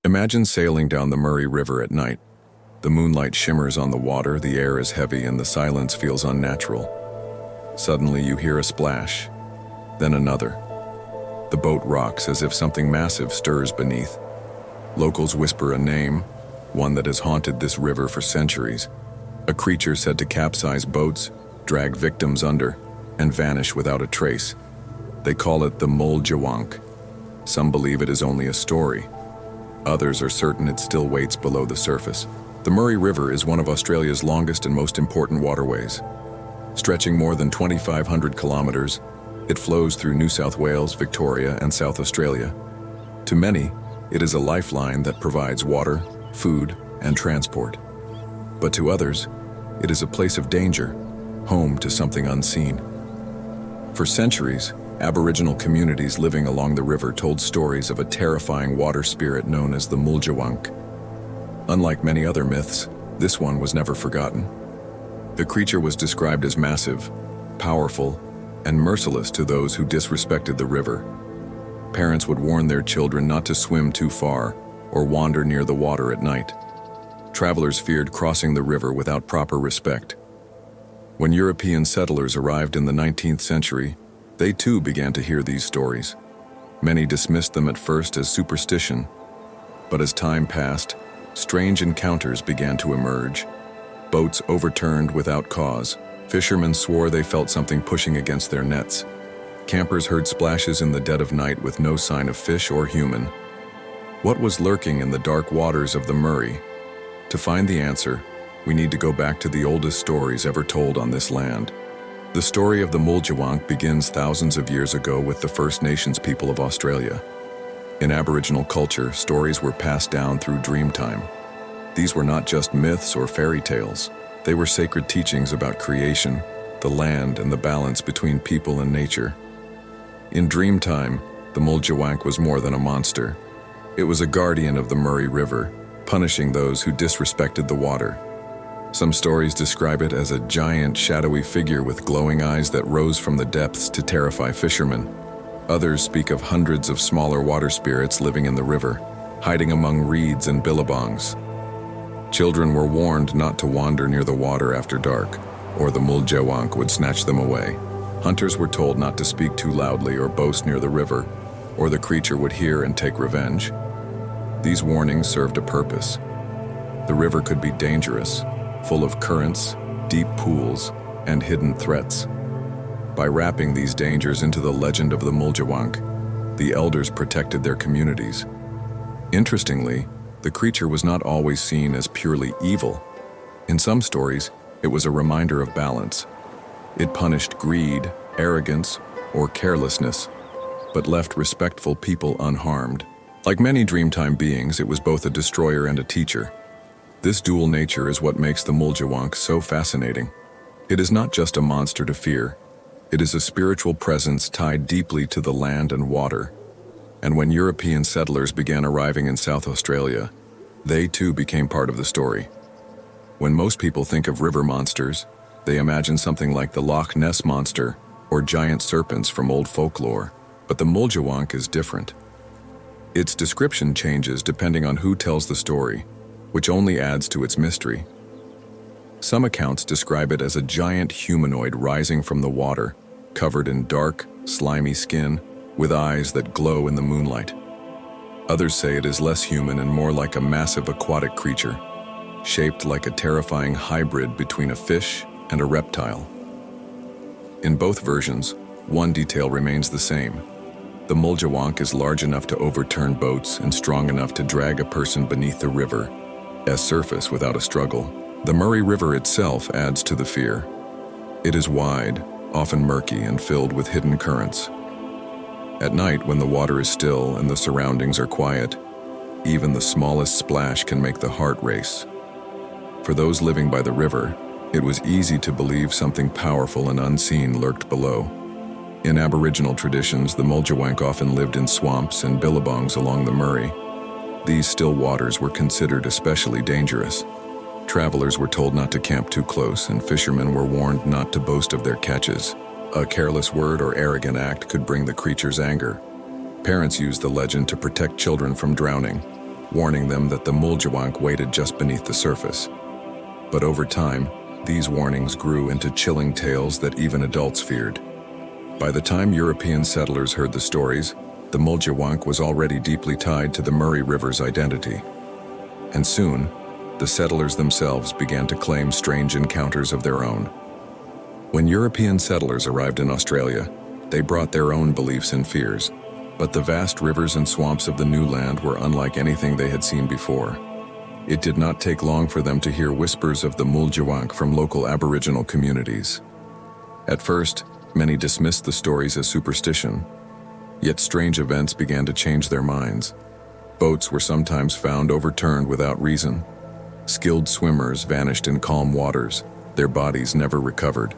Imagine sailing down the Murray River at night. The moonlight shimmers on the water, the air is heavy, and the silence feels unnatural. Suddenly you hear a splash, then another. The boat rocks as if something massive stirs beneath. Locals whisper a name, one that has haunted this river for centuries. A creature said to capsize boats, drag victims under, and vanish without a trace. They call it the Muljawank. Some believe it is only a story. Others are certain it still waits below the surface. The Murray River is one of Australia's longest and most important waterways. Stretching more than 2,500 kilometers, it flows through New South Wales, Victoria, and South Australia. To many, it is a lifeline that provides water, food, and transport. But to others, it is a place of danger, home to something unseen. For centuries, Aboriginal communities living along the river told stories of a terrifying water spirit known as the Muljawank. Unlike many other myths, this one was never forgotten. The creature was described as massive, powerful, and merciless to those who disrespected the river. Parents would warn their children not to swim too far or wander near the water at night. Travelers feared crossing the river without proper respect. When European settlers arrived in the 19th century, they too began to hear these stories. Many dismissed them at first as superstition, but as time passed, strange encounters began to emerge. Boats overturned without cause. Fishermen swore they felt something pushing against their nets. Campers heard splashes in the dead of night with no sign of fish or human. What was lurking in the dark waters of the Murray? To find the answer, we need to go back to the oldest stories ever told on this land. The story of the Muljawank begins thousands of years ago with the First Nations people of Australia. In Aboriginal culture, stories were passed down through dreamtime. These were not just myths or fairy tales. They were sacred teachings about creation, the land, and the balance between people and nature. In dreamtime, the Muljawank was more than a monster. It was a guardian of the Murray River, punishing those who disrespected the water. Some stories describe it as a giant, shadowy figure with glowing eyes that rose from the depths to terrify fishermen. Others speak of hundreds of smaller water spirits living in the river, hiding among reeds and billabongs. Children were warned not to wander near the water after dark, or the Muljawank would snatch them away. Hunters were told not to speak too loudly or boast near the river, or the creature would hear and take revenge. These warnings served a purpose. The river could be dangerous, full of currents, deep pools, and hidden threats. By wrapping these dangers into the legend of the Muljawank, the elders protected their communities. Interestingly, the creature was not always seen as purely evil. In some stories, it was a reminder of balance. It punished greed, arrogance, or carelessness, but left respectful people unharmed. Like many dreamtime beings, it was both a destroyer and a teacher. This dual nature is what makes the Muljawank so fascinating. It is not just a monster to fear. It is a spiritual presence tied deeply to the land and water. And when European settlers began arriving in South Australia, they too became part of the story. When most people think of river monsters, they imagine something like the Loch Ness Monster or giant serpents from old folklore. But the Muljawank is different. Its description changes depending on who tells the story, which only adds to its mystery. Some accounts describe it as a giant humanoid rising from the water, covered in dark, slimy skin, with eyes that glow in the moonlight. Others say it is less human and more like a massive aquatic creature, shaped like a terrifying hybrid between a fish and a reptile. In both versions, one detail remains the same. The Muljawank is large enough to overturn boats and strong enough to drag a person beneath the river as surface without a struggle. The Murray River itself adds to the fear. It is wide, often murky, and filled with hidden currents. At night, when the water is still and the surroundings are quiet, even the smallest splash can make the heart race. For those living by the river, it was easy to believe something powerful and unseen lurked below. In Aboriginal traditions, the Muljawank often lived in swamps and billabongs along the Murray. These still waters were considered especially dangerous. Travelers were told not to camp too close, and fishermen were warned not to boast of their catches. A careless word or arrogant act could bring the creature's anger. Parents used the legend to protect children from drowning. warning them that the Muljawank waited just beneath the surface. But over time, these warnings grew into chilling tales that even adults feared. By the time European settlers heard the stories, the Muljawank was already deeply tied to the Murray River's identity. And soon, the settlers themselves began to claim strange encounters of their own. When European settlers arrived in Australia, they brought their own beliefs and fears, but the vast rivers and swamps of the new land were unlike anything they had seen before. It did not take long for them to hear whispers of the Muljawank from local Aboriginal communities. At first, many dismissed the stories as superstition, yet strange events began to change their minds. Boats were sometimes found overturned without reason. Skilled swimmers vanished in calm waters, their bodies never recovered.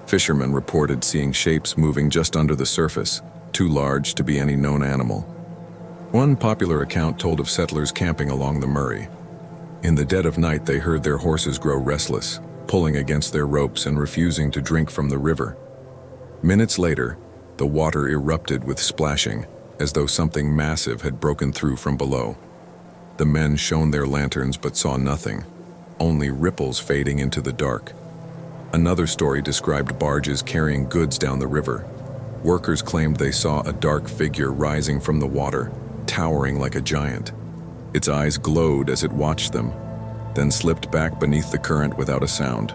Fishermen reported seeing shapes moving just under the surface, too large to be any known animal. One popular account told of settlers camping along the Murray. In the dead of night, they heard their horses grow restless, pulling against their ropes and refusing to drink from the river. Minutes later, the water erupted with splashing, as though something massive had broken through from below. The men shone their lanterns but saw nothing, only ripples fading into the dark. Another story described barges carrying goods down the river. Workers claimed they saw a dark figure rising from the water, towering like a giant. Its eyes glowed as it watched them, then slipped back beneath the current without a sound.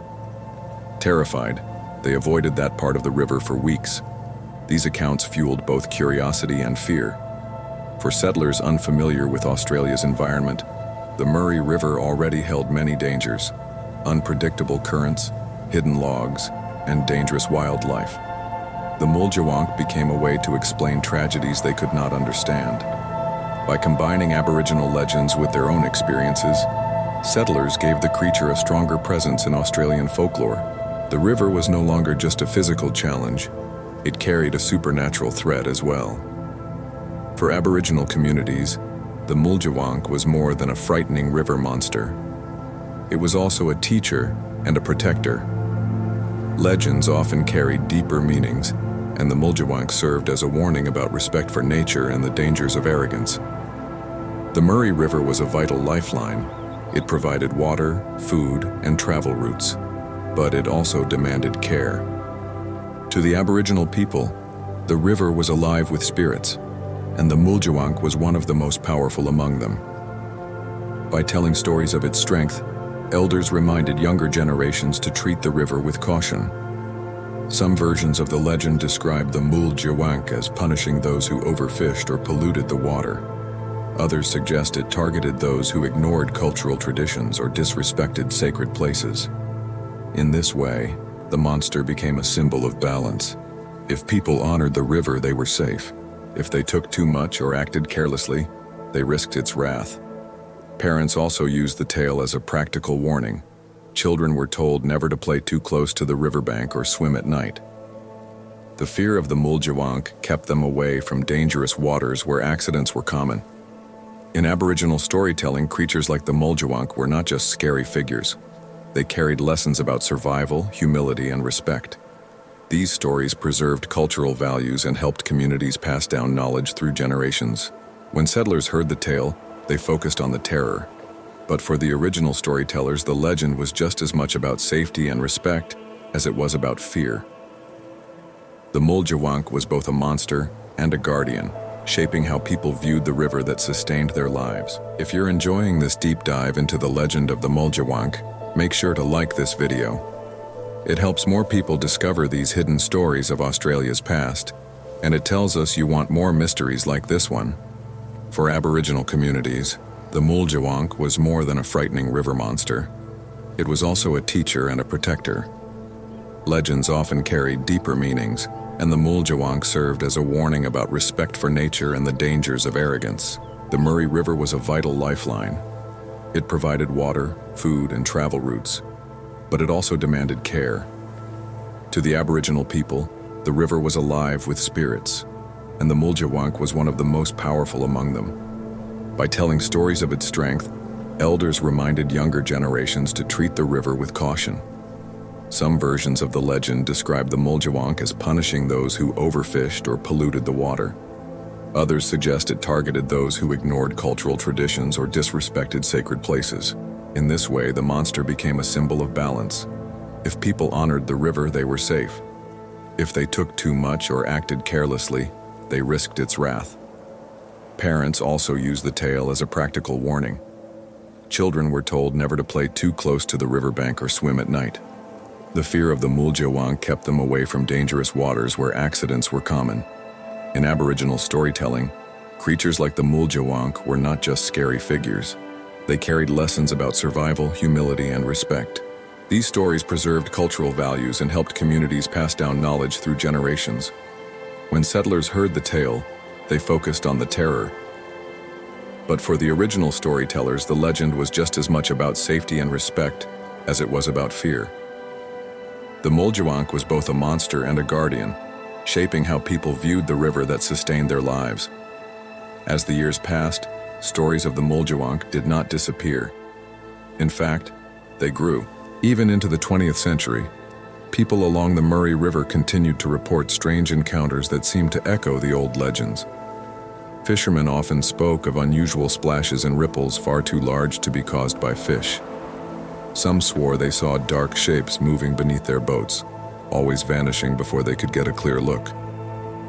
Terrified, they avoided that part of the river for weeks. These accounts fueled both curiosity and fear. For settlers unfamiliar with Australia's environment, the Murray River already held many dangers: unpredictable currents, hidden logs, and dangerous wildlife. The Muljawank became a way to explain tragedies they could not understand. By combining Aboriginal legends with their own experiences, settlers gave the creature a stronger presence in Australian folklore. The river was no longer just a physical challenge, it carried a supernatural threat as well. For Aboriginal communities, the Muljawank was more than a frightening river monster. It was also a teacher and a protector. Legends often carried deeper meanings, and the Muljawank served as a warning about respect for nature and the dangers of arrogance. The Murray River was a vital lifeline. It provided water, food, and travel routes, but it also demanded care. To the Aboriginal people, the river was alive with spirits, and the Muljawank was one of the most powerful among them. By telling stories of its strength, elders reminded younger generations to treat the river with caution. Some versions of the legend describe the Muljawank as punishing those who overfished or polluted the water. Others suggest it targeted those who ignored cultural traditions or disrespected sacred places. In this way, the monster became a symbol of balance. If people honored the river, they were safe. If they took too much or acted carelessly, they risked its wrath. Parents also used the tale as a practical warning. Children were told never to play too close to the riverbank or swim at night. The fear of the Muljawank kept them away from dangerous waters where accidents were common. In Aboriginal storytelling, creatures like the Muljawank were not just scary figures. They carried lessons about survival, humility, and respect. These stories preserved cultural values and helped communities pass down knowledge through generations. When settlers heard the tale, they focused on the terror. But for the original storytellers, the legend was just as much about safety and respect as it was about fear. The Muljawank was both a monster and a guardian, shaping how people viewed the river that sustained their lives. If you're enjoying this deep dive into the legend of the Muljawank, make sure to like this video. It helps more people discover these hidden stories of Australia's past, and it tells us you want more mysteries like this one. For Aboriginal communities, the Muljawank was more than a frightening river monster. It was also a teacher and a protector. Legends often carried deeper meanings, and the Muljawank served as a warning about respect for nature and the dangers of arrogance. The Murray River was a vital lifeline. It provided water, food, and travel routes, but it also demanded care. To the Aboriginal people, the river was alive with spirits, and the Muljawank was one of the most powerful among them. By telling stories of its strength, elders reminded younger generations to treat the river with caution. Some versions of the legend describe the Muljawank as punishing those who overfished or polluted the water. Others suggest it targeted those who ignored cultural traditions or disrespected sacred places. In this way, the monster became a symbol of balance. If people honored the river, they were safe. If they took too much or acted carelessly, they risked its wrath. Parents also used the tale as a practical warning. Children were told never to play too close to the riverbank or swim at night. The fear of the Muljawank kept them away from dangerous waters where accidents were common. In Aboriginal storytelling, creatures like the Muljawank were not just scary figures. They carried lessons about survival, humility, and respect. These stories preserved cultural values and helped communities pass down knowledge through generations. When settlers heard the tale, they focused on the terror. But for the original storytellers, the legend was just as much about safety and respect as it was about fear. The Muljawank was both a monster and a guardian, shaping how people viewed the river that sustained their lives. As the years passed, stories of the Muljawank did not disappear. In fact, they grew. Even into the 20th century, people along the Murray River continued to report strange encounters that seemed to echo the old legends. Fishermen often spoke of unusual splashes and ripples far too large to be caused by fish. Some swore they saw dark shapes moving beneath their boats, always vanishing before they could get a clear look.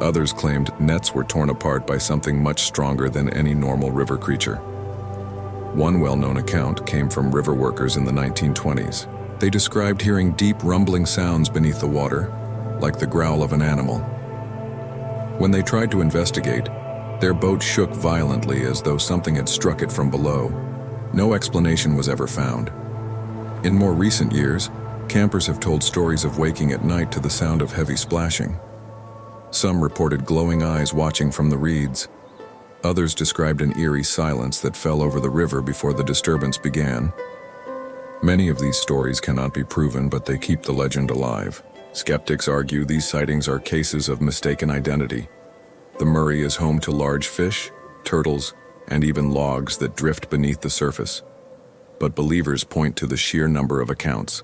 Others claimed nets were torn apart by something much stronger than any normal river creature. One well-known account came from river workers in the 1920s. They described hearing deep rumbling sounds beneath the water, like the growl of an animal. When they tried to investigate, their boat shook violently as though something had struck it from below. No explanation was ever found. In more recent years, campers have told stories of waking at night to the sound of heavy splashing. Some reported glowing eyes watching from the reeds. Others described an eerie silence that fell over the river before the disturbance began. Many of these stories cannot be proven, but they keep the legend alive. Skeptics argue these sightings are cases of mistaken identity. The Murray is home to large fish, turtles, and even logs that drift beneath the surface. But believers point to the sheer number of accounts.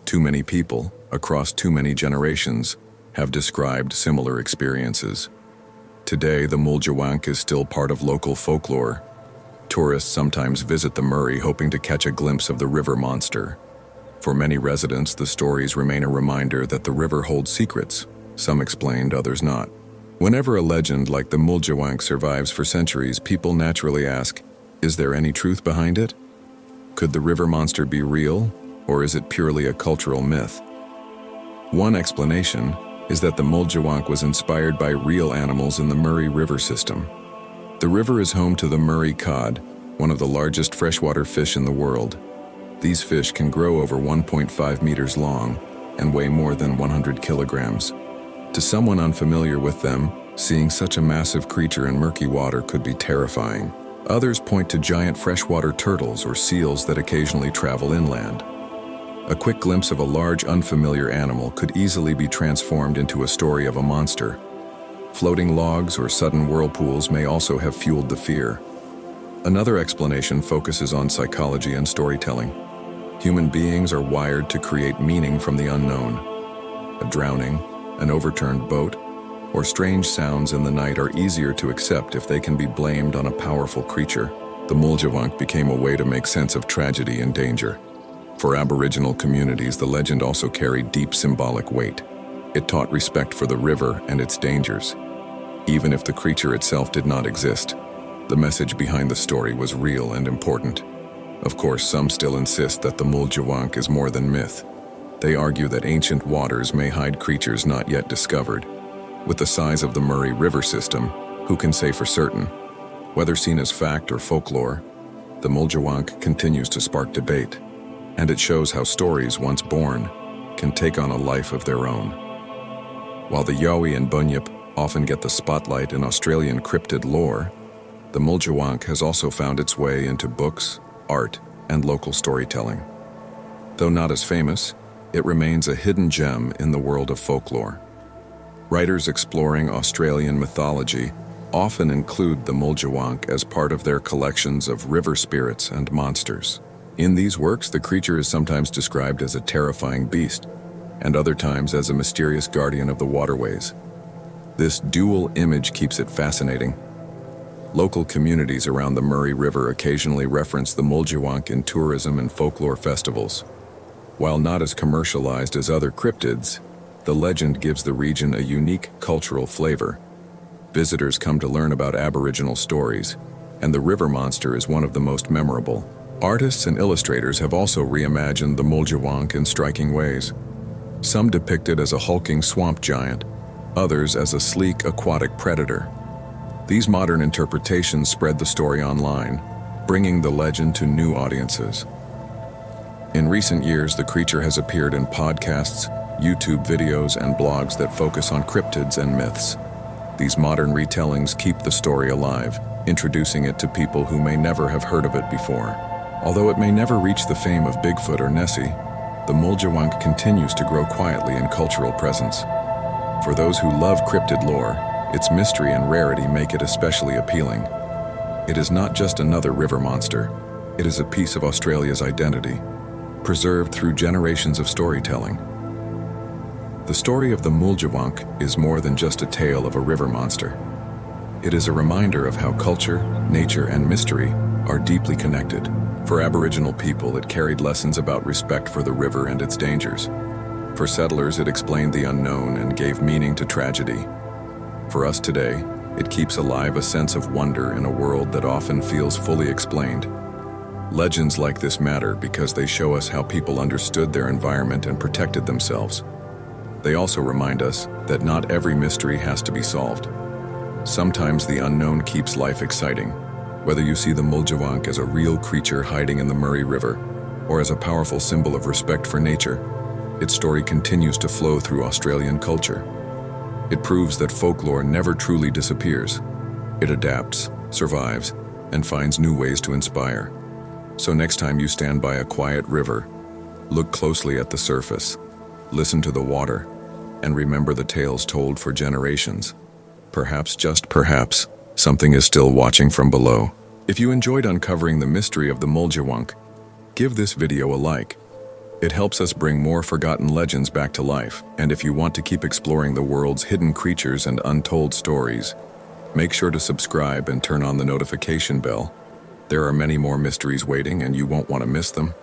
Too many people, across too many generations, have described similar experiences. Today, the Muljawank is still part of local folklore. Tourists sometimes visit the Murray hoping to catch a glimpse of the river monster. For many residents, the stories remain a reminder that the river holds secrets, some explained, others not. Whenever a legend like the Muljawank survives for centuries, people naturally ask, is there any truth behind it? Could the river monster be real, or is it purely a cultural myth? One explanation is that the Muljawank was inspired by real animals in the Murray River system. The river is home to the Murray cod, one of the largest freshwater fish in the world. These fish can grow over 1.5 meters long and weigh more than 100 kilograms. To someone unfamiliar with them, seeing such a massive creature in murky water could be terrifying. Others point to giant freshwater turtles or seals that occasionally travel inland. A quick glimpse of a large, unfamiliar animal could easily be transformed into a story of a monster. Floating logs or sudden whirlpools may also have fueled the fear. Another explanation focuses on psychology and storytelling. Human beings are wired to create meaning from the unknown. A drowning, an overturned boat, or strange sounds in the night are easier to accept if they can be blamed on a powerful creature. The Muljawank became a way to make sense of tragedy and danger. For Aboriginal communities, the legend also carried deep symbolic weight. It taught respect for the river and its dangers. Even if the creature itself did not exist, the message behind the story was real and important. Of course, some still insist that the Muljawank is more than myth. They argue that ancient waters may hide creatures not yet discovered. With the size of the Murray River system, who can say for certain? Whether seen as fact or folklore, the Muljawank continues to spark debate. And it shows how stories, once born, can take on a life of their own. While the Yowie and Bunyip often get the spotlight in Australian cryptid lore, the Muljawank has also found its way into books, art, and local storytelling. Though not as famous, it remains a hidden gem in the world of folklore. Writers exploring Australian mythology often include the Muljawank as part of their collections of river spirits and monsters. In these works, the creature is sometimes described as a terrifying beast, and other times as a mysterious guardian of the waterways. This dual image keeps it fascinating. Local communities around the Murray River occasionally reference the Muljawank in tourism and folklore festivals. While not as commercialized as other cryptids, the legend gives the region a unique cultural flavor. Visitors come to learn about Aboriginal stories, and the river monster is one of the most memorable. Artists and illustrators have also reimagined the Muljawank in striking ways. Some depict it as a hulking swamp giant, others as a sleek aquatic predator. These modern interpretations spread the story online, bringing the legend to new audiences. In recent years, the creature has appeared in podcasts, YouTube videos, and blogs that focus on cryptids and myths. These modern retellings keep the story alive, introducing it to people who may never have heard of it before. Although it may never reach the fame of Bigfoot or Nessie, the Muljawank continues to grow quietly in cultural presence. For those who love cryptid lore, its mystery and rarity make it especially appealing. It is not just another river monster, it is a piece of Australia's identity, preserved through generations of storytelling. The story of the Muljawank is more than just a tale of a river monster. It is a reminder of how culture, nature, and mystery are deeply connected. For Aboriginal people, it carried lessons about respect for the river and its dangers. For settlers, it explained the unknown and gave meaning to tragedy. For us today, it keeps alive a sense of wonder in a world that often feels fully explained. Legends like this matter because they show us how people understood their environment and protected themselves. They also remind us that not every mystery has to be solved. Sometimes the unknown keeps life exciting. Whether you see the Muljawank as a real creature hiding in the Murray River, or as a powerful symbol of respect for nature, its story continues to flow through Australian culture. It proves that folklore never truly disappears. It adapts, survives, and finds new ways to inspire. So next time you stand by a quiet river, look closely at the surface, listen to the water, and remember the tales told for generations. Perhaps, just perhaps, something is still watching from below. If you enjoyed uncovering the mystery of the Muljawank, give this video a like. It helps us bring more forgotten legends back to life. And if you want to keep exploring the world's hidden creatures and untold stories, make sure to subscribe and turn on the notification bell. There are many more mysteries waiting, and you won't want to miss them.